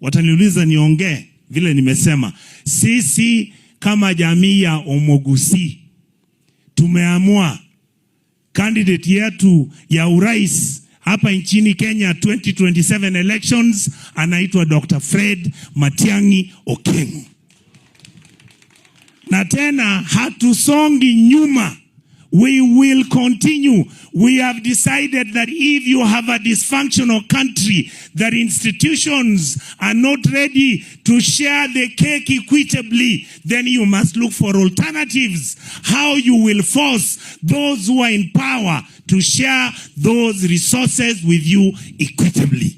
Wataniuliza niongee vile nimesema. Sisi kama jamii ya Omogusi tumeamua candidate yetu ya urais hapa nchini Kenya 2027 elections anaitwa Dr. Fred Matiang'i Okengo. Na tena hatusongi nyuma. We will continue. We have decided that if you have a dysfunctional country, that institutions are not ready to share the cake equitably, then you must look for alternatives. How you will force those who are in power to share those resources with you equitably.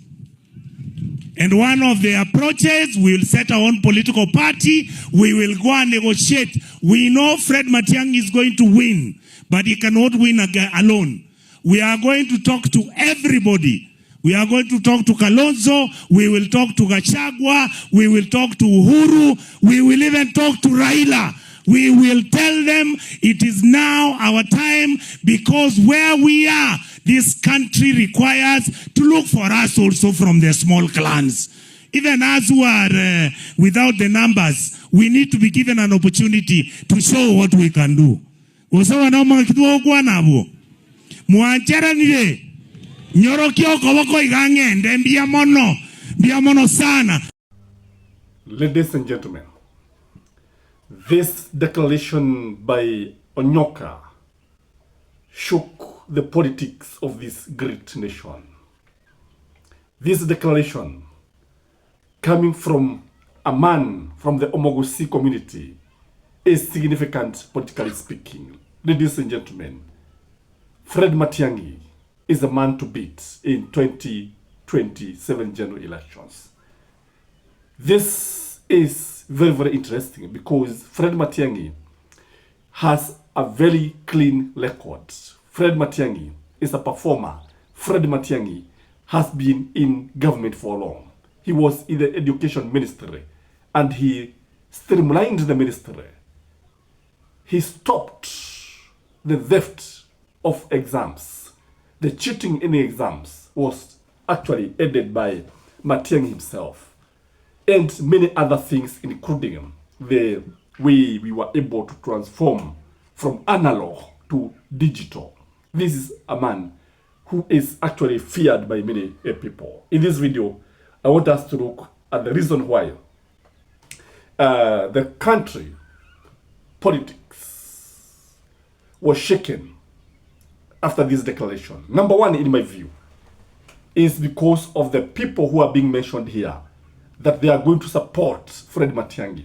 And one of the approaches, we will set our own political party. We will go and negotiate. We know Fred Matiang'i is going to win, but he cannot win alone. We are going to talk to everybody. We are going to talk to Kalonzo. We will talk to Gachagua. We will talk to Uhuru. We will even talk to Raila. We will tell them it is now our time, because where we are, this country requires to look for us also from the small clans. Even as who are without the numbers, we need to be given an opportunity to show what we can do. Usawa na mwakitua kwa nabo. Mwanchera nile. Nyorokio kawako igangende. Mbiamono sana. Ladies and gentlemen, this declaration by Onyoka shook the politics of this great nation. This declaration, coming from a man from the Omogusi community, is significant politically speaking. Ladies and gentlemen, Fred Matiang'i is a man to beat in 2027 general elections. This is very, very interesting because Fred Matiang'i has a very clean record. Fred Matiang'i is a performer. Fred Matiang'i has been in government for long. He was in the education ministry and he streamlined the ministry. He stopped the theft of exams. The cheating in the exams was actually aided by Matiang'i himself. And many other things, including the way we were able to transform from analog to digital. This is a man who is actually feared by many people. In this video, I want us to look at the reason why the country politics was shaken after this declaration. Number one, in my view, is because of the people who are being mentioned here, that they are going to support Fred Matiang'i.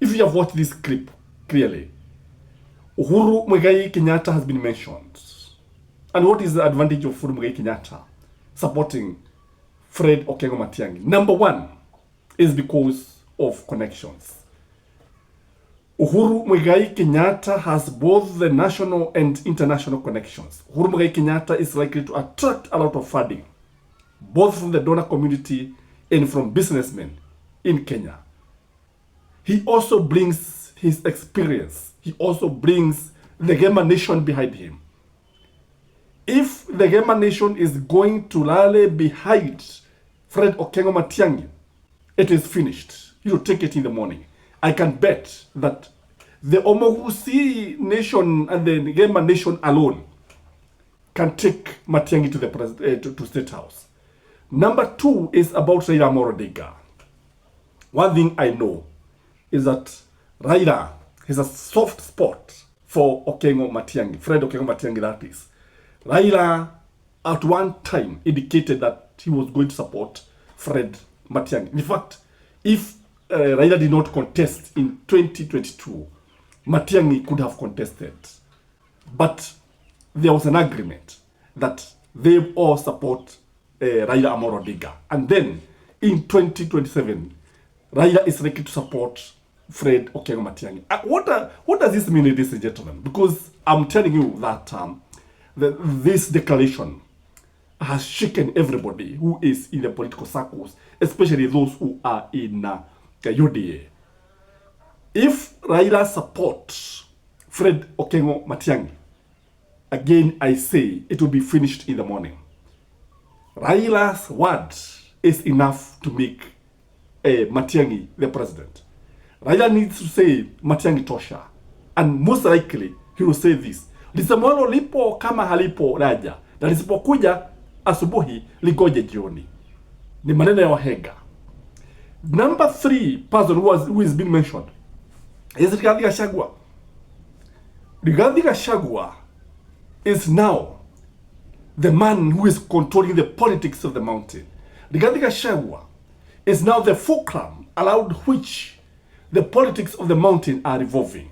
If you have watched this clip clearly, Uhuru Muigai Kenyatta has been mentioned. And what is the advantage of Uhuru Muigai Kenyatta supporting Fred Okengo Matiang'i? Number one is because of connections. Uhuru Muigai Kenyatta has both the national and international connections. Uhuru Muigai Kenyatta is likely to attract a lot of funding, both from the donor community and from businessmen in Kenya. He also brings his experience. He also brings the Gema Nation behind him. If the Gema Nation is going to rally behind Fred Okengo Matiang'i, it is finished. You will take it in the morning. I can bet that the Omogusi Nation and the Gema Nation alone can take Matiang'i to the to State House. Number two is about Raila Amolo Odinga. One thing I know is that Raila has a soft spot for Okengo Matiang'i, Fred Okengo Matiang'i, that is. Raila at one time indicated that he was going to support Fred Matiang'i. In fact, if Raila did not contest in 2022, Matiang'i could have contested. But there was an agreement that they all support Raila Amolo Odinga. And then in 2027, Raila is likely to support Fred Okengo Matiang'i. What does this mean, ladies and gentlemen? Because I'm telling you that this declaration has shaken everybody who is in the political circles, especially those who are in UDA. If Raila supports Fred Okengo Matiang'i, again I say it will be finished in the morning. Raila's word is enough to make Matiang'i the president. Raila needs to say Matiang'i tosha, and most likely he will say this: lisemwalo lipo kama halipo raja, na lisipokuja asubuhi ligoje jioni. Ni maneno ya wahenga. Number 3 person who is being mentioned is Rigathi Gachagua. Rigathi Gachagua is now the man who is controlling the politics of the mountain. Rigathi Gachagua is now the fulcrum around which the politics of the mountain are revolving.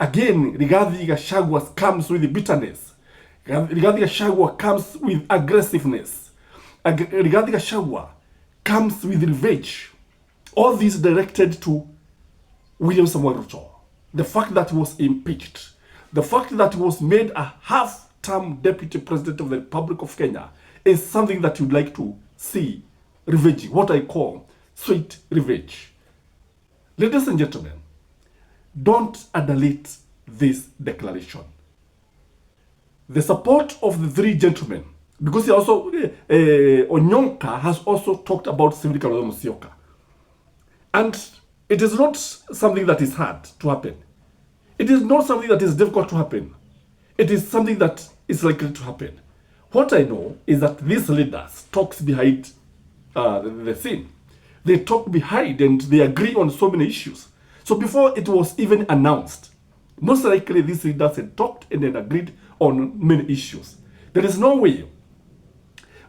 Again, Rigathi Gachagua comes with bitterness. Rigathi Gachagua comes with aggressiveness. Rigathi Gachagua comes with revenge. All this directed to William Samoei Ruto. The fact that he was impeached, the fact that he was made a half-term deputy president of the Republic of Kenya is something that you'd like to see revenge, what I call sweet revenge. Ladies and gentlemen, don't adulate this declaration. The support of the 3 gentlemen, because he also, Onyonka has also talked about Sivili Kalonzo Musyoka. And it is not something that is hard to happen. It is not something that is difficult to happen. It is something that is likely to happen. What I know is that these leaders talk behind the scene. They talk behind and they agree on so many issues. So before it was even announced, most likely these leaders had talked and then agreed on many issues. There is no way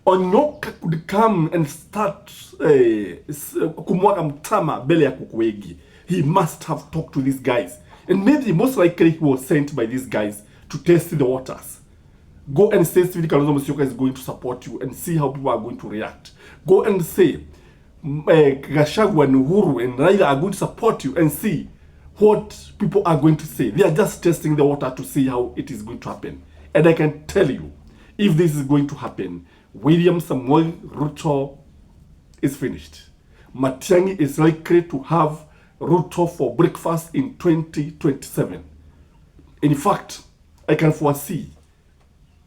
Onyoka could come and start kumwaga mtama mbele ya kuku wengi. He must have talked to these guys. And maybe most likely he was sent by these guys to test the waters. Go and say Sivili Kalonzo Musyoka is going to support you and see how people are going to react. Go and say Gachagua and Uhuru and Raila are going to support you and see what people are going to say. They are just testing the water to see how it is going to happen. And I can tell you, if this is going to happen, William Samoei Ruto is finished. Matiang'i is likely to have Ruto for breakfast in 2027. In fact, I can foresee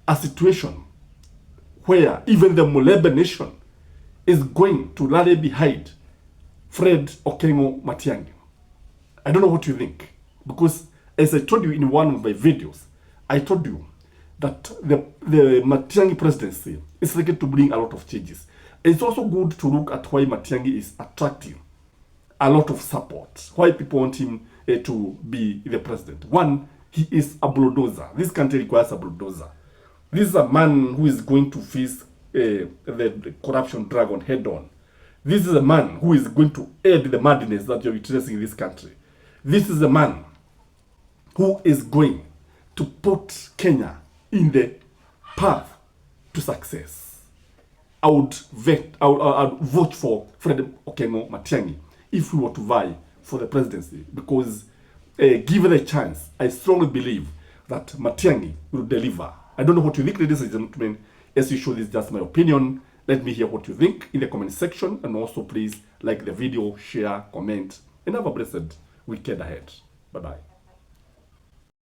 a situation where even the Mulebe nation is going to rally behind Fred Okengo Matiang'i. I don't know what you think, because as I told you in one of my videos, I told you that the Matiang'i presidency is likely to bring a lot of changes. It's also good to look at why Matiang'i is attracting a lot of support, why people want him to be the president. One, he is a bulldozer. This country requires a bulldozer. This is a man who is going to face the corruption dragon head on. This is a man who is going to end the madness that you're witnessing in this country. This is a man who is going to put Kenya in the path to success. I would vote for Fred Okengo Matiang'i if we were to vie for the presidency, because given a chance, I strongly believe that Matiang'i will deliver. I don't know what you think, ladies and gentlemen. As usual, this is just my opinion. Let me hear what you think in the comment section, and also please like the video, share, comment, and have a blessed weekend ahead. Bye-bye.